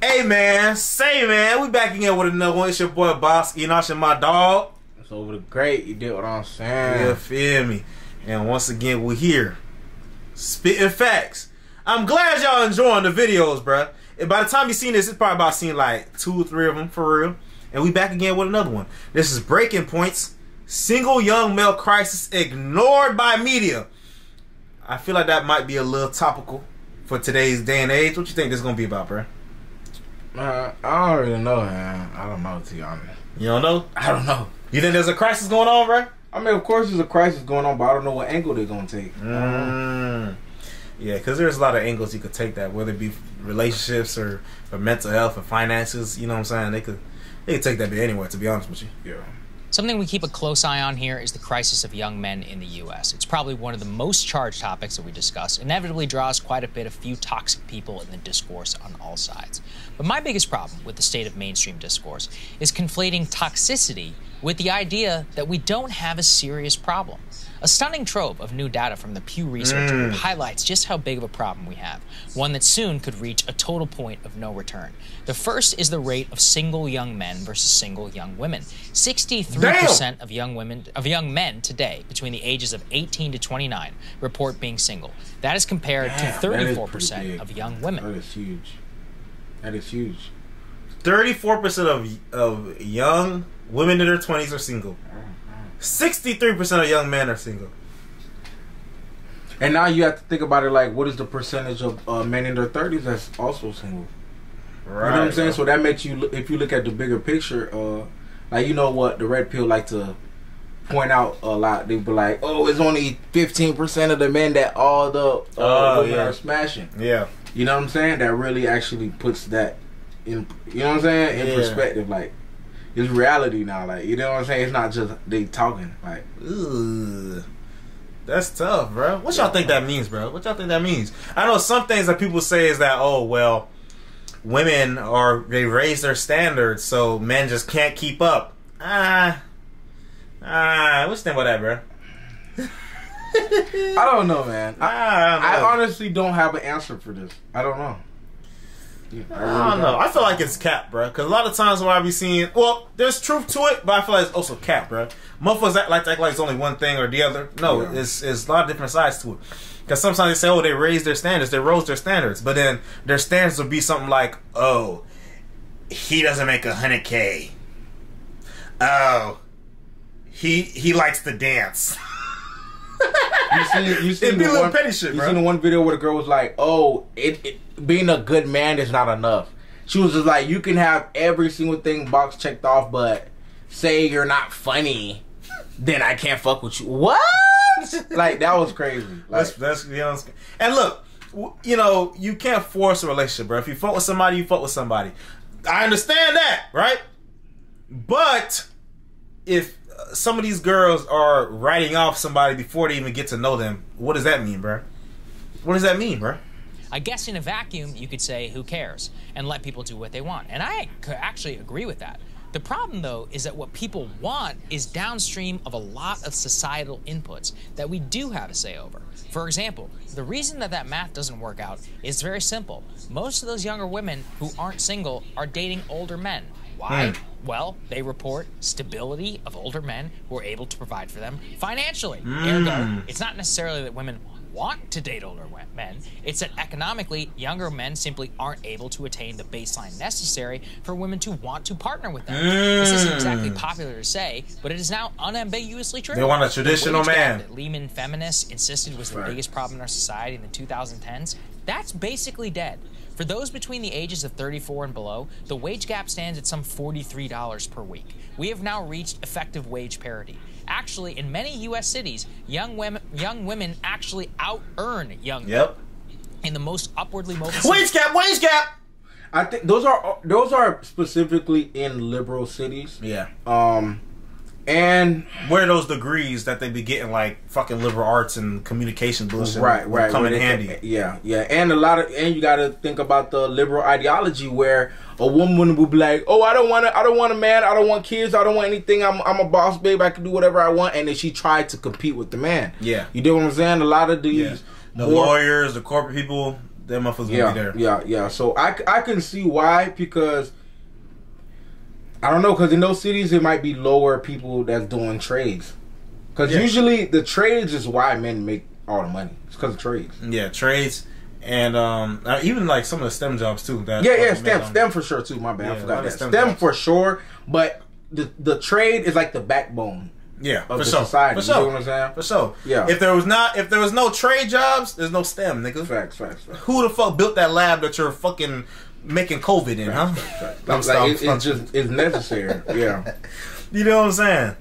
Hey man, say man, we back again with another one. It's your boy Boss, Enosh and my dog. It's over the great, you did what I'm saying. You feel me? And once again, we're here, spitting facts. I'm glad y'all enjoying the videos, bruh. And by the time you seen this, it's probably about seen like 2 or 3 of them for real. And we back again with another one. This is Breaking Points. Single young male crisis ignored by media. I feel like that might be a little topical for today's day and age. What you think this is gonna be about, bruh? I don't really know, man. I don't know, to be honest. You don't know? I don't know. You think there's a crisis going on, bruh? I mean, of course there's a crisis going on, but I don't know what angle they're going to take. Yeah, because there's a lot of angles you could take that, whether it be relationships or mental health or finances. You know what I'm saying? They could take that bit anywhere, to be honest with you. Yeah. Something we keep a close eye on here is the crisis of young men in the U.S. It's probably one of the most charged topics that we discuss, inevitably draws quite a bit of few toxic people in the discourse on all sides. But my biggest problem with the state of mainstream discourse is conflating toxicity with the idea that we don't have a serious problem. A stunning trove of new data from the Pew Research Group highlights just how big of a problem we have, one that soon could reach a total point of no return. The first is the rate of single young men versus single young women. 63% of young men today between the ages of 18 to 29 report being single. That is compared to 34% of young women. That is huge. That is huge. 34% of young women in their 20s are single. 63% of young men are single. And now you have to think about it like, what is the percentage of men in their 30s that's also single? Right. You know what I'm saying? So that makes you, if you look at the bigger picture, like, you know what, the red pill like to point out a lot. They be like, oh, it's only 15% of the men that all the women are smashing. Yeah. You know what I'm saying? That really actually puts that in, you know what I'm saying, in perspective. Like, it's reality now. Like, you know what I'm saying? It's not just they talking. Like, ugh. That's tough, bro. What y'all think that means, bro? What y'all think that means? I know some things that people say is that, oh, well, women they raise their standards, so men just can't keep up. What you think about that, bro? I don't know, man. I honestly don't have an answer for this. I don't know. Yeah, I don't know. I feel like it's cap, bro. Because a lot of times when I be seeing, well, there's truth to it, but I feel like it's also cap, bro. Motherfuckers act like it's only one thing or the other. No, it's a lot of different sides to it. Because sometimes they say, oh, they raised their standards, they rose their standards, but then their standards will be something like, oh, he doesn't make $100K. Oh, he likes to dance. You seen the one petty shit, bro. You seen the one video where the girl was like, "Oh, being a good man is not enough." She was just like, "You can have every single thing box checked off, but say you're not funny, then I can't fuck with you." What? Like, that was crazy. Like, that's you know. And look, you know, you can't force a relationship, bro. If you fuck with somebody, you fuck with somebody. I understand that, right? But if some of these girls are writing off somebody before they even get to know them, what does that mean, bro? What does that mean, bro? I guess in a vacuum, you could say, who cares? And let people do what they want. And I could actually agree with that. The problem, though, is that what people want is downstream of a lot of societal inputs that we do have a say over. For example, the reason that math doesn't work out is very simple. Most of those younger women who aren't single are dating older men. Why? Well, they report stability of older men who are able to provide for them financially. Ergo, it's not necessarily that women want to date older men. It's that economically, younger men simply aren't able to attain the baseline necessary for women to want to partner with them. This isn't exactly popular to say, but it is now unambiguously true. They want a traditional man. That Lehman feminists insisted was the biggest problem in our society in the 2010s, that's basically dead. For those between the ages of 34 and below, the wage gap stands at some $43 per week. We have now reached effective wage parity. Actually, in many U.S. cities, young women actually out-earn young men in the most upwardly mobile Wage gap! Wage gap! I think those are specifically in liberal cities. Yeah. And where are those degrees that they be getting, like fucking liberal arts and communication bullshit, right, come in handy. Yeah, and you got to think about the liberal ideology where a woman will be like, "Oh, I don't want a man, I don't want kids, I don't want anything. I'm a boss babe, I can do whatever I want." And then she tried to compete with the man. Yeah, you know what I'm saying? A lot of these the lawyers, the corporate people, that motherfucker's gonna be there. Yeah. So I can see why, because I don't know, because in those cities it might be lower people that's doing trades. Because usually the trades is why men make all the money. It's because of trades. Yeah, trades. And even like some of the STEM jobs too. That STEM for sure too. My bad, I forgot that. STEM for sure, but the trade is like the backbone. Yeah, of for the sure. society. For sure. You know what I'm saying? For sure. Yeah. If there was no trade jobs, there's no STEM, nigga. Facts. Who the fuck built that lab that you're fucking making COVID in, huh? Facts. It's necessary. Yeah. You know what I'm saying?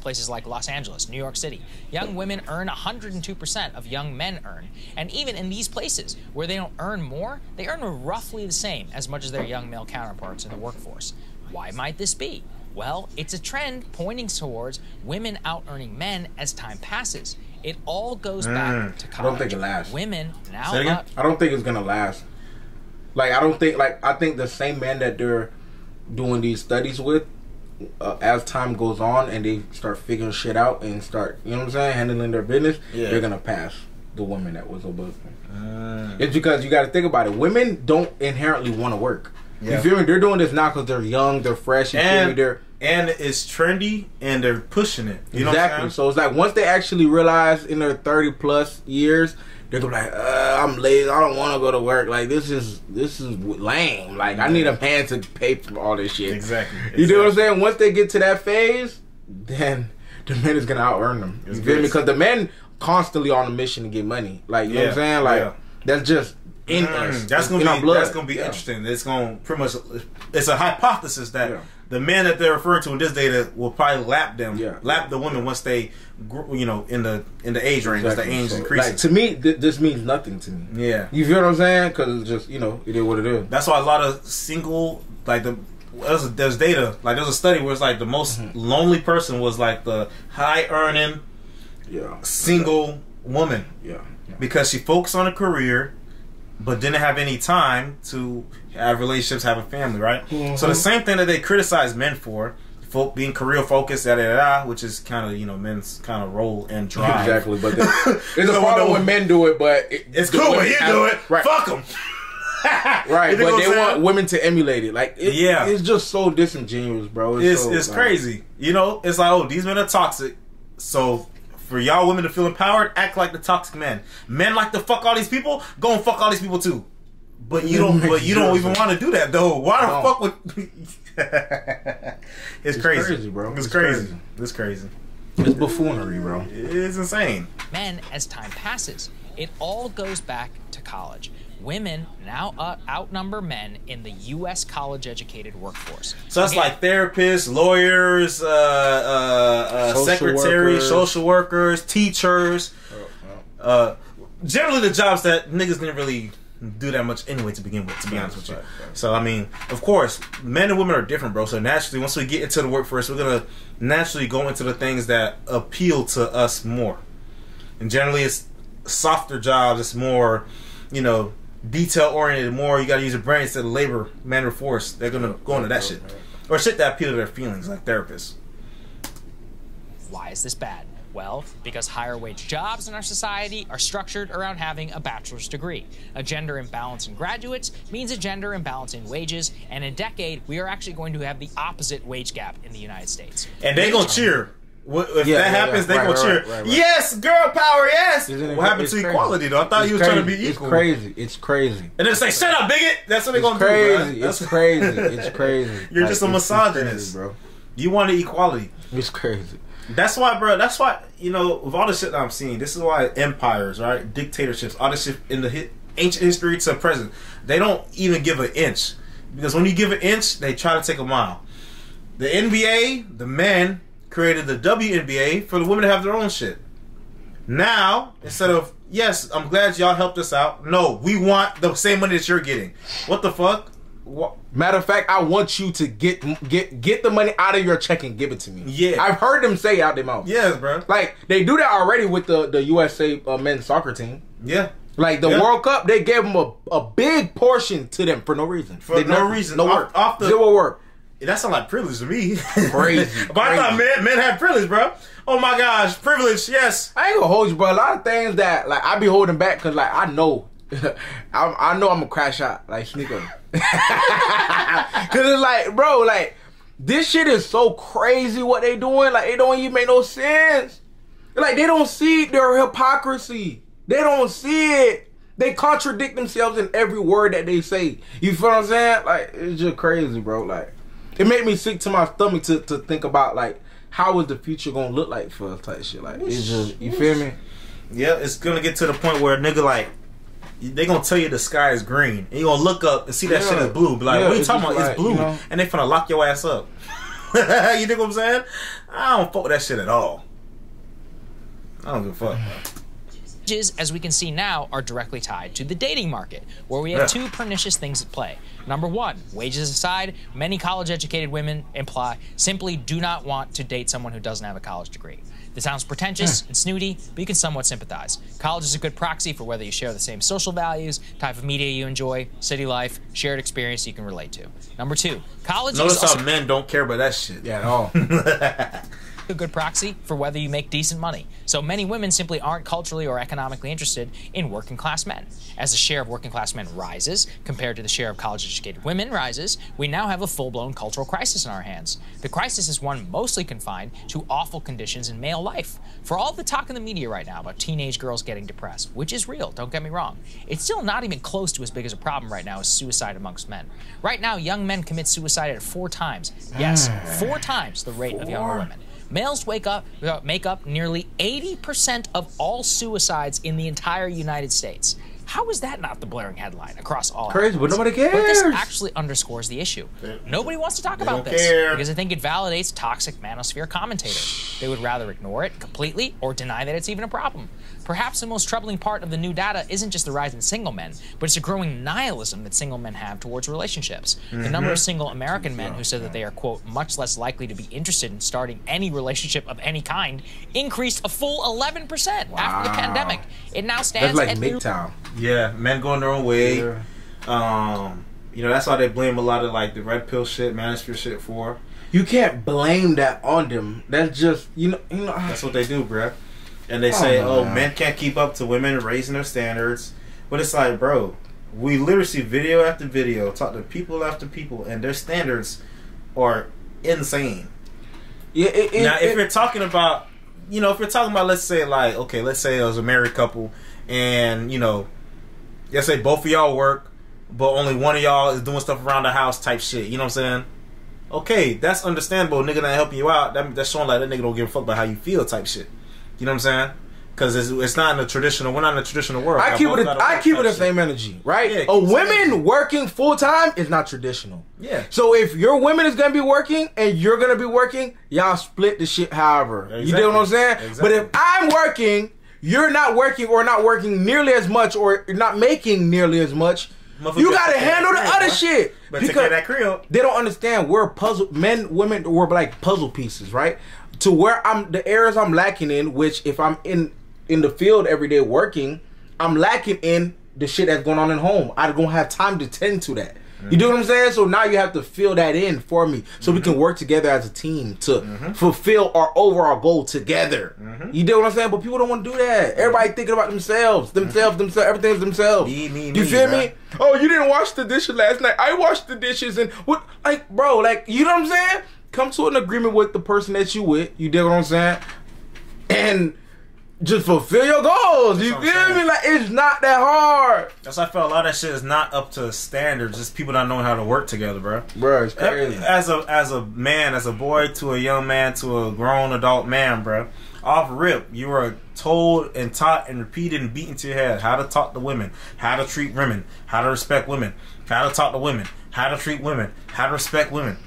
Places like Los Angeles, New York City, young women earn 102% of young men earn. And even in these places where they don't earn more, they earn roughly the same as much as their young male counterparts in the workforce. Why might this be? Well, it's a trend pointing towards women out-earning men as time passes. It all goes back to college. I don't think it lasts. Women now... I don't think it's going to last. I think the same men that they're doing these studies with, as time goes on and they start figuring shit out and start, you know what I'm saying, handling their business, they're going to pass the woman that was above them. It's because you got to think about it. Women don't inherently want to work. Yeah. You feel me? They're doing this now because they're young, they're fresh, and it's trendy, and they're pushing it. You know exactly. What I'm saying? So it's like once they actually realize in their 30 plus years, they're gonna be like, I'm lazy. I don't want to go to work. Like this is lame. Like I need a man to pay for all this shit. Exactly. You know what I'm saying? Once they get to that phase, then the man is gonna out earn them. You feel me? Because the men constantly on a mission to get money. Like you know what I'm saying? Like that's just in us. That's gonna be interesting. It's gonna pretty much. It's a hypothesis that the men that they're referring to in this data will probably lap the women once they, in the age range as the age increases. Like, to me, this means nothing to me. Yeah, you feel what I'm saying? Because it's just it is what it is. That's why a lot of single there's data like there's a study where it's like the most lonely person was like the high earning single woman. Yeah, because she focused on a career, but didn't have any time to have relationships, have a family, right? So the same thing that they criticize men for, being career focused, which is kind of men's kind of role and drive. Exactly, but there's a problem when men do it, but it's cool when you do it. Right. Fuck them. Right, but they want women to emulate it. Like, it's just so disingenuous, bro. It's crazy. It's like, these men are toxic, so for y'all women to feel empowered, act like the toxic men. Men like to fuck all these people, go and fuck all these people too. But you don't even want to do that though. Why the fuck would It's crazy, bro. It's crazy. It's crazy. It's buffoonery, bro. It's insane. Men, as time passes, it all goes back to college. Women now outnumber men in the U.S. college-educated workforce. So that's like therapists, lawyers, secretaries, social workers, teachers. Generally the jobs that niggas didn't really do that much anyway to begin with, to be honest with you. So, I mean, of course, men and women are different, bro. So naturally, once we get into the workforce, we're going to naturally go into the things that appeal to us more. And generally, it's softer jobs. It's more, detail-oriented, more you got to use your brain instead of labor, manual force. They're going to go into that shit. Or shit that appeal to their feelings, like therapists. Why is this bad? Well, because higher wage jobs in our society are structured around having a bachelor's degree. A gender imbalance in graduates means a gender imbalance in wages, and in a decade, we are actually going to have the opposite wage gap in the United States. And they're going to cheer. If that happens, they're going to cheer. Right. Yes, girl power, yes! What happened to equality, though? I thought you was trying to be equal. It's crazy. And then say, shut up, bigot! That's what they're going to do, bro. It's crazy. You're just a misogynist, bro. You wanted equality. It's crazy. That's why, bro. That's why, with all the shit that I'm seeing, this is why empires, right? Dictatorships, all this shit in the ancient history to present, they don't even give an inch. Because when you give an inch, they try to take a mile. The NBA, the men, created the WNBA for the women to have their own shit. Now, instead of, yes, I'm glad y'all helped us out, no, we want the same money that you're getting. What the fuck? Matter of fact, I want you to get the money out of your check and give it to me. Yeah, I've heard them say out their mouth. Yes, bro. Like they do that already with the USA men's soccer team. Yeah, like the World Cup, they gave them a big portion to them for no reason. No reason. No work. Zero work. That's not like privilege to me. Crazy. But I thought men had privilege, bro. Oh my gosh, privilege, yes. I ain't gonna hold you, bro. A lot of things that like I be holding back because like I know, I know I'm a crash out like sneaker. Cause it's like, bro, like this shit is so crazy what they doing. Like it don't even make no sense. Like they don't see their hypocrisy. They don't see it. They contradict themselves in every word that they say. You feel what I'm saying? Like it's just crazy, bro. Like it made me sick to my stomach to think about like how is the future gonna look like for us type shit. Like it's just, you feel me? Yeah, it's gonna get to the point where a nigga like they gonna tell you the sky is green and you gonna look up and see that shit is blue. But like, what are you talking about? Like, it's blue, you know? And they finna lock your ass up. You dig what I'm saying? I don't fuck with that shit at all. I don't give a fuck, bro. As we can see now, are directly tied to the dating market, where we have two pernicious things at play. Number one, wages aside, many college-educated women simply do not want to date someone who doesn't have a college degree. This sounds pretentious and snooty, but you can somewhat sympathize. College is a good proxy for whether you share the same social values, type of media you enjoy, city life, shared experience you can relate to. Number two, college Notice how men don't care about that shit. Yeah, at all. A good proxy for whether you make decent money. So many women simply aren't culturally or economically interested in working class men. As the share of working class men rises, compared to the share of college-educated women rises, we now have a full-blown cultural crisis in our hands. The crisis is one mostly confined to awful conditions in male life. For all the talk in the media right now about teenage girls getting depressed, which is real, don't get me wrong, it's still not even close to as big as a problem right now as suicide amongst men. Right now, young men commit suicide at 4 times, yes, 4 times the rate of younger women. Males make up nearly 80% of all suicides in the entire United States. How is that not the blaring headline across all? Crazy, but nobody cares. But this actually underscores the issue. Nobody wants to talk about this because I think it validates toxic manosphere commentators. They would rather ignore it completely or deny that it's even a problem. Perhaps the most troubling part of the new data isn't just the rise in single men, but it's a growing nihilism that single men have towards relationships. The number of single American men who said that they are, quote, much less likely to be interested in starting any relationship of any kind increased a full 11% after the pandemic. It now stands at like MGTOW. Yeah, men going their own way. Yeah. You know, that's why they blame a lot of like the red pill shit, manosphere shit for. You can't blame that on them. That's just, you know. That's what they do, bruh. And they say, oh, men can't keep up to women raising their standards. But it's like, bro, we literally see video after video, talk to people after people, and their standards are insane. Yeah. Now, if you're talking about, you know, if you're talking about, let's say, like, okay, let's say it was a married couple, and, you know, let's say both of y'all work, but only one of y'all is doing stuff around the house type shit. You know what I'm saying? Okay, that's understandable. Nigga not helping you out. That's showing like that nigga don't give a fuck about how you feel type shit. You know what I'm saying? Because it's not in the traditional. We're not in the traditional world. I keep it the same energy, right? Yeah, a women working full time is not traditional. Yeah. So if your women is gonna be working and you're gonna be working, y'all split the shit. However, exactly. You know what I'm saying? Exactly. But if I'm working, you're not working or not working nearly as much or not making nearly as much. You gotta handle the other shit. But because take care of that crib. They don't understand we're puzzle men, women, we're like puzzle pieces, right? To where the areas I'm lacking in, which if I'm in the field every day working, I'm lacking in the shit that's going on at home. I don't have time to tend to that. You know what I'm saying? So now you have to fill that in for me so we can work together as a team to fulfill our overall goal together. You know what I'm saying? But people don't want to do that. Everybody thinking about themselves, everything's themselves. You feel me? Oh, you didn't wash the dishes last night. I washed the dishes and what? Like, bro, like, you know what I'm saying? Come to an agreement with the person that you with. You dig what I'm saying? And just fulfill your goals. You feel me? Like, it's not that hard. That's why I felt a lot of that shit is not up to standards. Just people not knowing how to work together, bro. Bro, it's crazy. As a man, as a boy to a young man to a grown adult man, bro. Off rip, you are told and taught and repeated and beaten to your head how to talk to women, how to treat women, how to respect women, how to talk to women, how to treat women, how to respect women.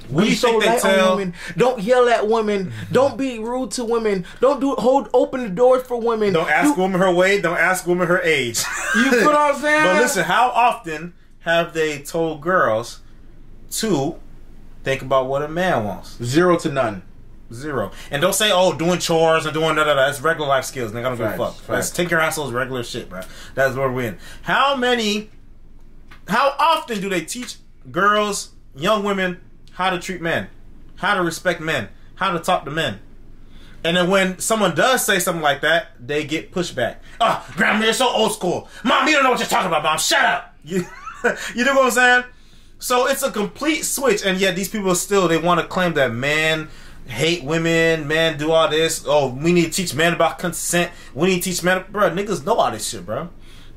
What do you think they tell women? Don't yell at women. Don't be rude to women. Don't open the doors for women. Don't ask women her weight. Don't ask women her age. You know what I'm saying? But listen, how often have they told girls to think about what a man wants? 0 to none. 0. And don't say, oh, doing chores and doing da-da-da. That's regular life skills. Nigga, I don't give a fuck. Let's take your assholes regular shit, bro. That's where we're in. How often do they teach girls, young women, how to treat men, how to respect men, how to talk to men. And then when someone does say something like that, they get pushback. Oh, grandma, you're so old school. Mom, you don't know what you're talking about, Mom. Shut up. You know what I'm saying? So it's a complete switch, and yet these people still, they want to claim that men hate women, men do all this. Oh, we need to teach men about consent. We need to teach men. Bro, niggas know all this shit, bro.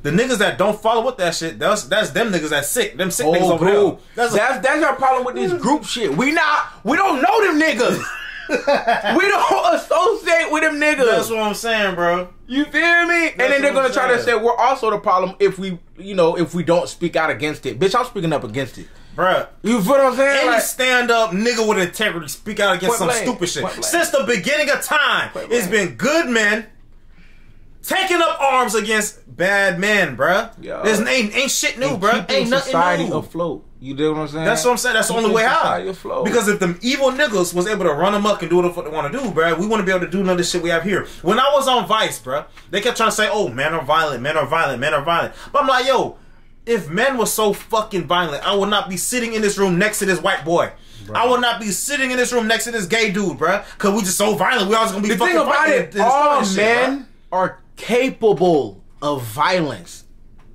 The niggas that don't follow with that shit, that's them niggas that's sick. Them sick niggas over there. That's our problem with this group shit. We don't know them niggas. We don't associate with them niggas. That's what I'm saying, bro. You feel me? And then they're gonna try to say we're also the problem if we don't speak out against it. Bitch, I'm speaking up against it. Bruh. You feel what I'm saying? Any stand-up nigga with integrity speak out against some stupid shit. Since the beginning of time, it's been good men taking up arms against bad men, bruh. There's ain't shit new, bruh. Ain't nothing society new. Afloat. You dig what I'm saying? That's what I'm saying. That's the only way out. Because if them evil niggas was able to run amok and do what they want to do, bruh, we wouldn't be able to do none of this shit we have here. When I was on Vice, bruh, they kept trying to say, oh, men are violent, men are violent, men are violent. But I'm like, yo, if men were so fucking violent, I would not be sitting in this room next to this white boy. Bro. I would not be sitting in this room next to this gay dude, bruh. Because we just so violent. We always going to be the fucking violent. The thing about it, all men are capable of violence.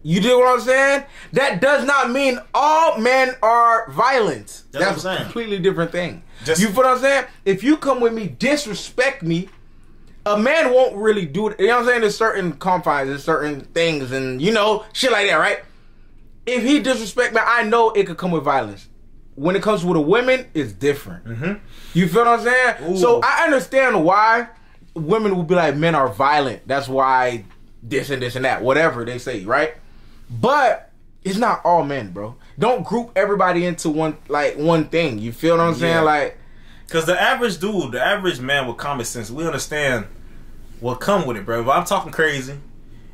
You dig what I'm saying? That does not mean all men are violent. That's a completely different thing. You feel what I'm saying? If you come with me, disrespect me, a man won't really do it. You know what I'm saying? There's certain confines, there's certain things, and shit like that, right? If he disrespect me, I know it could come with violence. When it comes with a woman, it's different. You feel what I'm saying? Ooh. So I understand why women will be like, men are violent. That's why this and this and that, whatever they say, right? But it's not all men, bro. Don't group everybody into one thing. You feel what I'm saying? Like, because the average dude, the average man with common sense, we understand what come with it, bro. If I'm talking crazy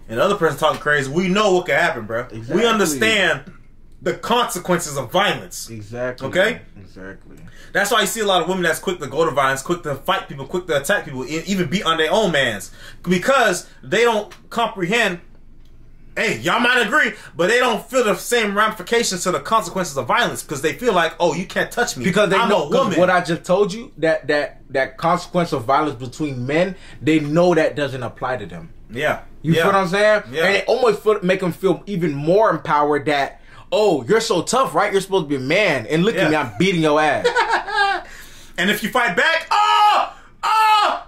and the other person talking crazy, we know what can happen, bro. Exactly. We understand the consequences of violence. Exactly. Okay? Exactly. That's why you see a lot of women that's quick to go to violence, quick to fight people, quick to attack people, even beat on their own mans. Because they don't comprehend. Hey, y'all might agree, but they don't feel the same ramifications to the consequences of violence because they feel like, oh, you can't touch me because I'm a woman. What I just told you, that consequence of violence between men, they know that doesn't apply to them. Yeah. You feel what I'm saying? Yeah. And it almost make them feel even more empowered that, oh, you're so tough, right? You're supposed to be a man. And look at me, I'm beating your ass. And if you fight back,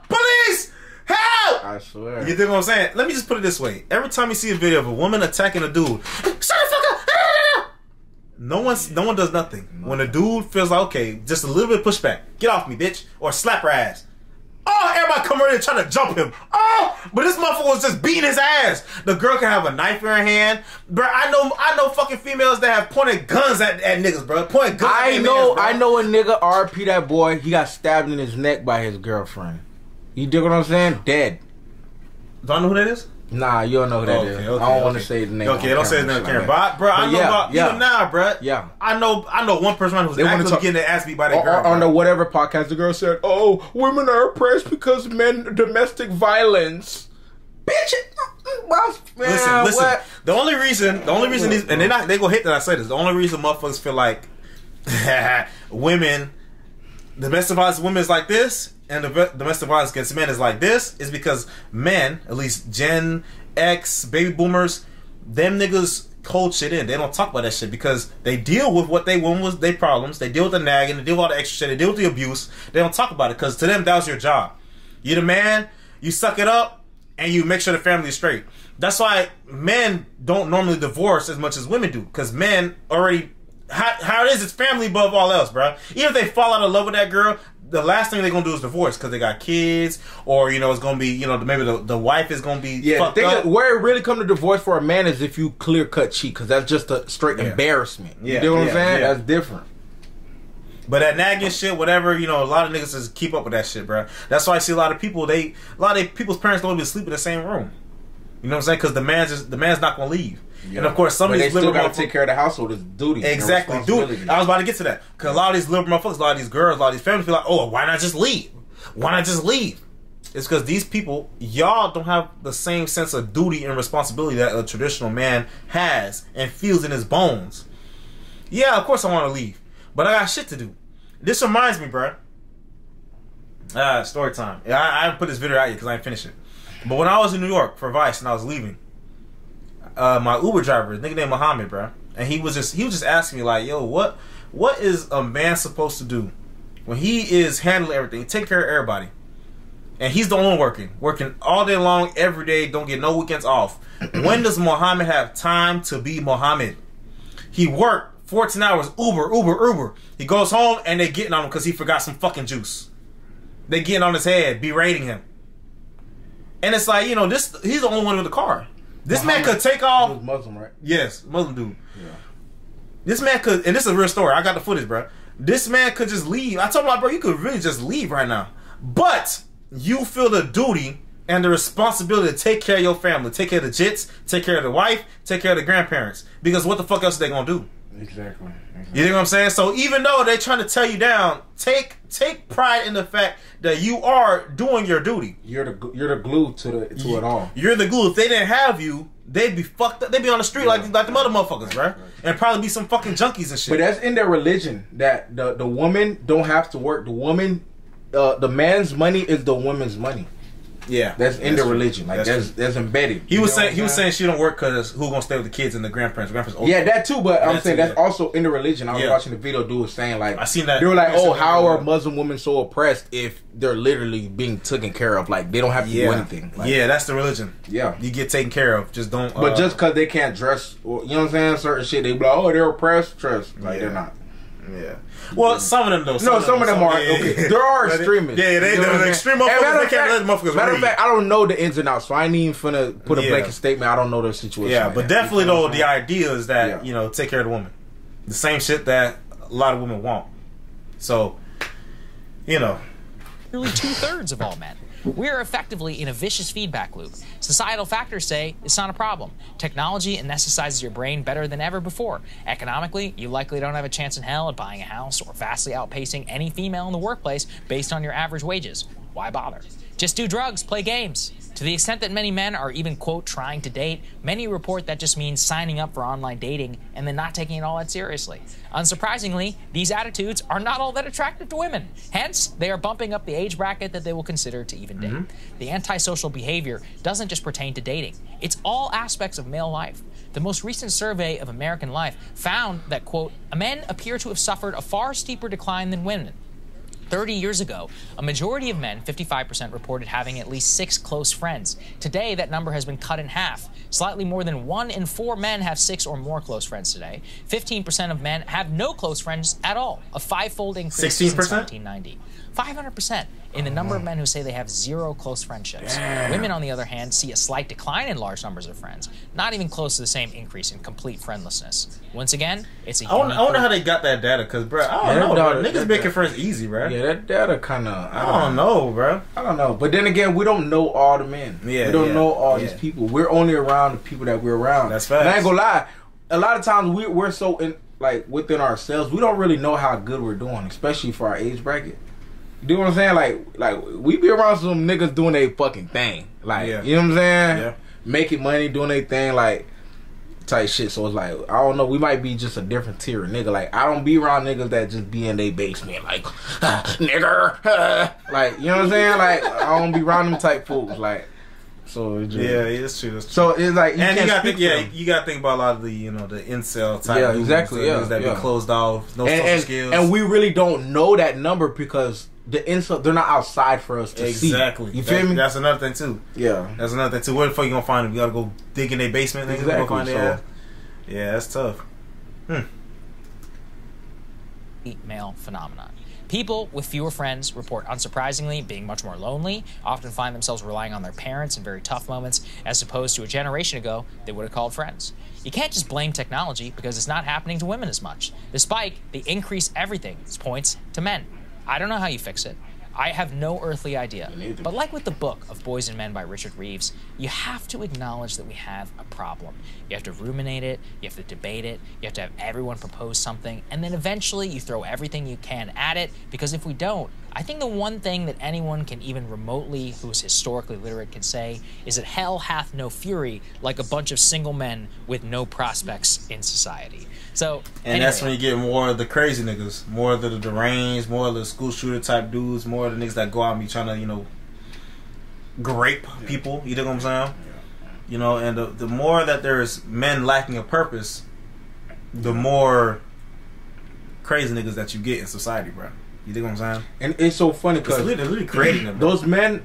police! Help! I swear. You dig what I'm saying? Let me just put it this way. Every time you see a video of a woman attacking a dude, shut the fuck up! No one does nothing. When a dude feels like, okay, just a little bit of pushback. Get off me, bitch. Or slap her ass. Oh, everybody come around and trying to jump him. Oh, but this motherfucker was just beating his ass. The girl can have a knife in her hand. Bro, I know fucking females that have pointed guns at niggas, bro. Pointed guns at niggas, bro. I know a nigga, RP that boy, he got stabbed in his neck by his girlfriend. You dig what I'm saying? Dead. Do I know who that is? Nah, you don't know who that is. I don't want to say the name. Okay, don't say the name on camera. But bro, I know about even now, bro. Yeah. I know one person who's actually getting their ass beat by their girl. On the whatever podcast, the girl said, "Oh, women are oppressed because men domestic violence." Bitch, listen. What? The only reason these and they gonna hate that I say this. The only reason motherfuckers feel like women domestic violence women is like this. And the domestic violence against men is like this is because men, at least Gen X, baby boomers, them niggas hold shit in. They don't talk about that shit because they deal with what they want was their problems. They deal with the nagging. They deal with all the extra shit. They deal with the abuse. They don't talk about it because to them, that was your job. You're the man. You suck it up and you make sure the family is straight. That's why men don't normally divorce as much as women do because men already... How it is, it's family above all else, bro. Even if they fall out of love with that girl, the last thing they're gonna do is divorce because they got kids, or it's gonna be maybe the wife is gonna be fucked up. Where it really come to divorce for a man is if you clear cut cheat, because that's just a straight embarrassment. You know what I'm saying? That's different. But that nagging shit, whatever, a lot of niggas just keep up with that shit, bro. That's why I see a lot of people. People's parents don't even sleep in the same room. You know what I'm saying? Because the man's not gonna leave. Yeah. And of course, some of these liberal motherfuckers take care of the household is duty. Exactly, dude. I was about to get to that because a lot of these liberal motherfuckers, a lot of these girls, a lot of these families feel like, oh, why not just leave? Why not just leave? It's because these people, y'all don't have the same sense of duty and responsibility that a traditional man has and feels in his bones. Yeah, of course I want to leave, but I got shit to do. This reminds me, bro. Story time. I haven't put this video out yet because I didn't finish it. But when I was in New York for Vice and I was leaving, my Uber driver, nigga named Muhammad, bro, and he was just asking me like, yo, what is a man supposed to do when he is handling everything, take care of everybody, and he's the only one working all day long, every day, don't get no weekends off. When does Muhammad have time to be Muhammad? He worked 14 hours, Uber. He goes home and they getting on him because he forgot some fucking juice. They getting on his head, berating him. And it's like, you know, he's the only one with the car. This Muhammad, man could take off. He was Muslim, right? Yes, Muslim dude. Yeah. This man could, and this is a real story. I got the footage, bro. This man could just leave. I told him, like, bro, you could really just leave right now. But you feel the duty and the responsibility to take care of your family, take care of the jits, take care of the wife, take care of the grandparents. Because what the fuck else are they gonna do? Exactly. You know what I'm saying? So even though they're trying to tell you down, take pride in the fact that you are doing your duty. You're the glue to it all. You're the glue. If they didn't have you, they'd be fucked up. They'd be on the street like the other motherfuckers, right? And probably be some fucking junkies and shit. But that's in their religion that the woman don't have to work. The woman, the man's money is the woman's money. Yeah, that's in the religion. Like that's embedded. He was saying she don't work because who gonna stay with the kids and the grandparents? Yeah, that too. But I'm saying that's also in the religion. I was watching the video. Dude was saying like, I seen that. They were like, oh, how are Muslim women so oppressed if they're literally being taken care of? Like they don't have to do anything. Like, yeah, that's the religion. Yeah, you get taken care of. Just don't. But just because they can't dress, or, you know what I'm saying? Certain shit, they be like, oh, they're oppressed. Trust, like they're not. Yeah. Well, some of them though. Some of them are. Okay. There are extremists. Yeah, they're extreme motherfuckers. They can't let motherfuckers Matter of fact, I don't know the ins and outs, so I ain't even finna put a blanket statement. I don't know their situation. Yeah, but definitely though, the idea is that you know, take care of the woman. The same shit that a lot of women want. So, you know, nearly 2/3 of all men. We are effectively in a vicious feedback loop. Societal factors say it's not a problem. Technology anesthetizes your brain better than ever before. Economically, you likely don't have a chance in hell at buying a house or vastly outpacing any female in the workplace based on your average wages. Why bother? Just do drugs, play games. To the extent that many men are even, quote, trying to date, many report that just means signing up for online dating and then not taking it all that seriously. Unsurprisingly, these attitudes are not all that attractive to women. Hence, they are bumping up the age bracket that they will consider to even date. The antisocial behavior doesn't just pertain to dating. It's all aspects of male life. The most recent survey of American life found that, quote, men appear to have suffered a far steeper decline than women. 30 years ago, a majority of men, 55%, reported having at least 6 close friends. Today, that number has been cut in half. Slightly more than 1 in 4 men have 6 or more close friends today. 15% of men have no close friends at all, a 5-fold increase since 1990. 500% in the number of men who say they have 0 close friendships. Damn. Women, on the other hand, see a slight decline in large numbers of friends, not even close to the same increase in complete friendlessness. Once again, it's a I wonder how they got that data, because, bro, I don't know, bro. Niggas making friends easy, bro. Yeah, that data kind of... I don't know, bro. I don't know. But then again, we don't know all the men. Yeah, we don't know all these people. We're only around the people that we're around. That's facts. And I ain't gonna lie. A lot of times, we're so within ourselves, we don't really know how good we're doing, especially for our age bracket. You know what I'm saying? Like we be around some niggas doing their fucking thing. Like, you know what I'm saying? Yeah. Making money, doing their thing, like, type shit. So it's like, I don't know, we might be just a different tier of nigga. Like, I don't be around niggas that just be in their basement, like, nigger. Like, you know what I'm saying? Like, I don't be around them type fools. Like, so it's just, it's true. So it's like, you gotta think about a lot of the, you know, the incel type. Yeah, exactly. That be closed off, no social skills, and we really don't know that number because the incel, they're not outside for us to see. Exactly. You feel me? That's another thing too. Yeah, that's another thing too. Where the fuck you gonna find them? You gotta go dig in their basement. Exactly. Go find their yeah, that's tough. Male phenomenon. People with fewer friends report, unsurprisingly, being much more lonely, often find themselves relying on their parents in very tough moments, as opposed to a generation ago they would have called friends. You can't just blame technology because it's not happening to women as much. The spike, the increase everything, points to men. I don't know how you fix it. I have no earthly idea. But like with the book of Boys and Men by Richard Reeves, you have to acknowledge that we have a problem. You have to ruminate it, you have to debate it, you have to have everyone propose something, and then eventually you throw everything you can at it, because if we don't, I think the one thing that anyone can even remotely, who's historically literate, can say is that hell hath no fury like a bunch of single men with no prospects in society. So, and that's when you get more of the crazy niggas, more of the deranged, more of the school shooter type dudes, more of the niggas that go out and be trying to, you know, grape people. You know what I'm saying? You know, and the more that there's men lacking a purpose, the more crazy niggas that you get in society, bro. You dig what I'm saying? And it's so funny because they're literally creating them. Those men,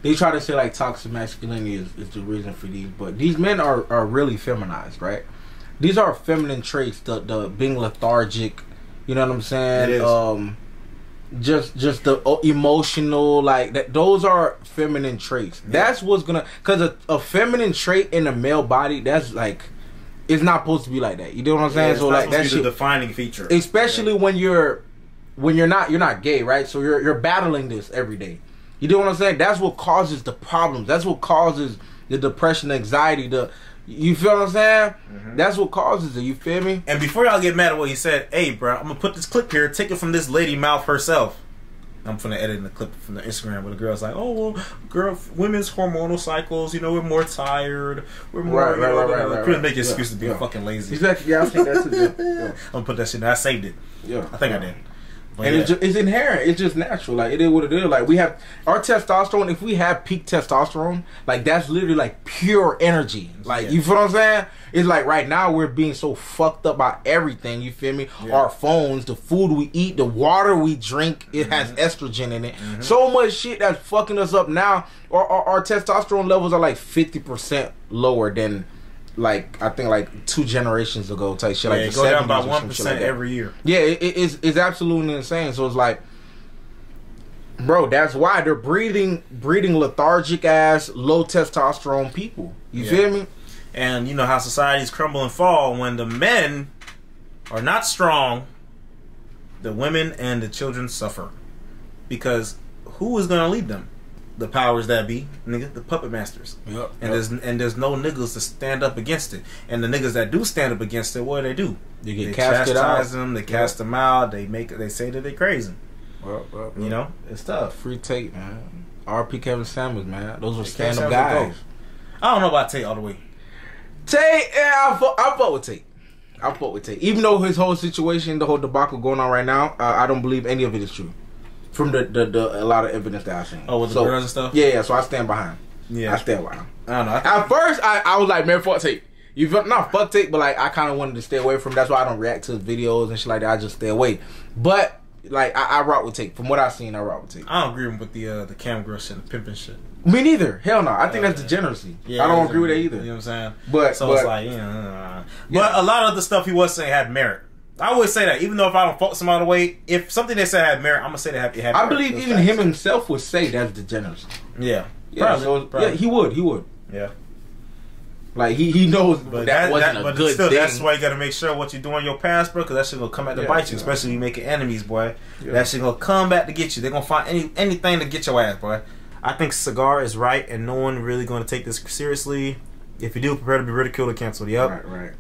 they try to say like toxic masculinity is the reason for these, but these men are really feminized, right? These are feminine traits. The being lethargic, you know what I'm saying? It is. Just the emotional, like that. Those are feminine traits. Yeah. That's what's gonna, because a feminine trait in a male body, that's like, it's not supposed to be like that. You know what I'm saying? Yeah, so like that's the defining feature, especially when you're not gay, right? So you're battling this every day. You know what I'm saying? That's what causes the problems. That's what causes the depression, the anxiety, you feel what I'm saying? Mm-hmm. That's what causes it. You feel me? And before y'all get mad at what he said, hey, bro, I'm gonna put this clip here. Take it from this lady mouth herself. I'm finna edit in the clip from the Instagram where the girl's like, "Oh, well, girl, women's hormonal cycles. You know, we're more tired. We're more right. Couldn't make an excuse to be fucking lazy." Exactly. Yeah, I think that's it. Yeah. I'm gonna put that shit. I saved it. Yeah, I think I did. But and it's inherent. It's just natural. Like, it is what it is. Like, we have our testosterone. If we have peak testosterone, like, that's literally like pure energy. Like, you feel what I'm saying? It's like right now we're being so fucked up by everything. You feel me? Yeah. Our phones, the food we eat, the water we drink, it has estrogen in it. So much shit that's fucking us up now. Our testosterone levels are like 50% lower than, like, I think like 2 generations ago type shit. Like, it go down by 1% like every year. Yeah, it's absolutely insane. So it's like, bro, that's why they're breeding lethargic ass, low testosterone people. You feel me? And you know how societies crumble and fall when the men are not strong. The women and the children suffer because who is gonna lead them? The powers that be, nigga, the puppet masters. Yep. And there's no niggas to stand up against it. And the niggas that do stand up against it, what do? They chastise them, they cast them out, they say that they crazy. Well. You know, it's tough. Free Tate, man. R.P. Kevin Samuels, man. Those were stand up guys. I don't know about Tate all the way. Tate, yeah, I fuck with Tate. I fuck with Tate. Even though his whole situation, the whole debacle going on right now, I don't believe any of it is true. From the a lot of evidence that I've seen. Oh, with the girls and stuff? Yeah, so I stand behind. Yeah. I stand behind. I don't know. At first, I was like, man, fuck Tate. You feel, not fuck Tate, but like, I kind of wanted to stay away from him. That's why I don't react to his videos and shit like that. I just stay away. But, like, I rock with Tate. From what I've seen, I rock with Tate. I don't agree with the cam girl shit and the pimping shit. Me neither. Hell no. I think that's degeneracy. Yeah, I don't agree with that either. You know what I'm saying? But it's like, But a lot of the stuff he was saying had merit. I always say that, even though if I don't fault some other way, if something they said had merit, I'm gonna say that it had merit. I believe even him himself would say that's degeneracy. Yeah. Probably. Yeah, he would. Yeah. Like, he knows that wasn't a good thing. That's why you gotta make sure what you're doing in your past, bro, because that shit gonna come back to bite you, especially when you making enemies, boy. Yeah. That shit gonna come back to get you. They're gonna find anything to get your ass, boy. I think Cigar is right, and no one really gonna take this seriously. If you do, prepare to be ridiculed or canceled. Yep. Right.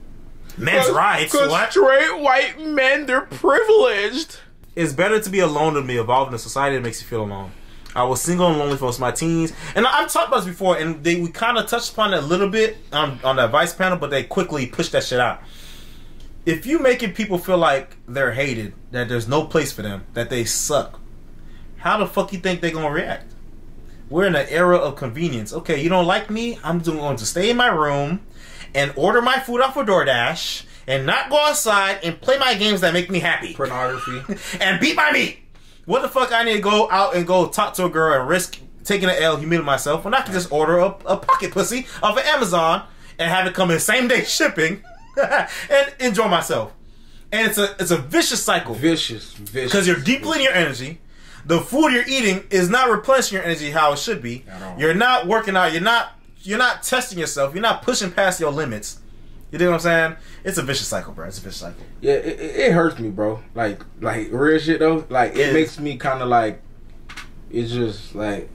Men's rights. What? Straight white men, they're privileged. It's better to be alone than be involved in a society that makes you feel alone. I was single and lonely for most of my teens, and I've talked about this before, and we kind of touched upon it a little bit on the advice panel, but they quickly pushed that shit out. If you making people feel like they're hated, that there's no place for them, that they suck, how the fuck you think they're gonna react? We're in an era of convenience. Okay, you don't like me? I'm going to stay in my room and order my food off of DoorDash and not go outside and play my games that make me happy. Pornography. And beat my meat. What the fuck I need to go out and go talk to a girl and risk taking an L, humiliating myself, when I can just order a pocket pussy off of Amazon and have it come in same day shipping and enjoy myself. And it's a vicious cycle. Vicious. Because you're depleting your energy. The food you're eating is not replenishing your energy how it should be. You're not working out. You're not testing yourself. You're not pushing past your limits. You know what I'm saying? It's a vicious cycle, bro. It's a vicious cycle. Yeah, it hurts me, bro. Like real shit though. Like, it makes me kind of like, it's just like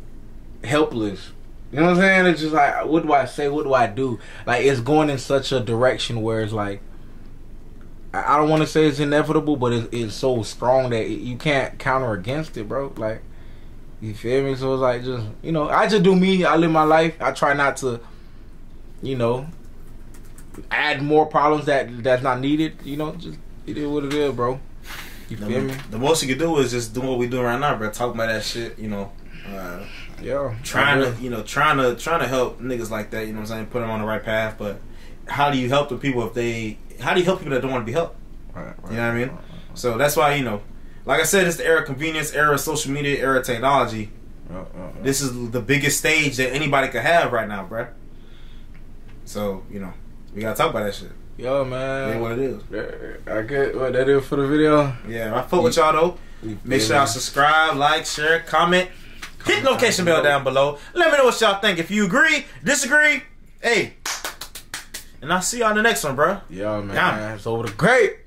helpless. You know what I'm saying? It's just like, what do I say? What do I do? Like, it's going in such a direction where it's like, I don't want to say it's inevitable, but it's so strong that you can't counter against it, bro. Like, you feel me? So it's like, just, you know, I just do me. I live my life. I try not to, you know, add more problems that's not needed. You know, just it is what it is, bro. You feel me? The most you can do is just do what we doing right now, bro. Talk about that shit, you know. Yeah. Trying to help niggas like that, you know what I'm saying? Put them on the right path, but how do you help the people how do you help people that don't want to be helped? Right, you know what I mean? So that's why, you know, like I said, it's the era of convenience, era of social media, era of technology. This is the biggest stage that anybody could have right now, bruh. So, you know, we gotta talk about that shit. Yo, man. It ain't what it is. I get what that is for the video. Yeah, I fuck with y'all though. Make sure y'all subscribe, like, share, comment. Hit the notification bell down below. Let me know what y'all think. If you agree, disagree, hey. And I'll see y'all in the next one, bro. Yeah, man. It's over the great.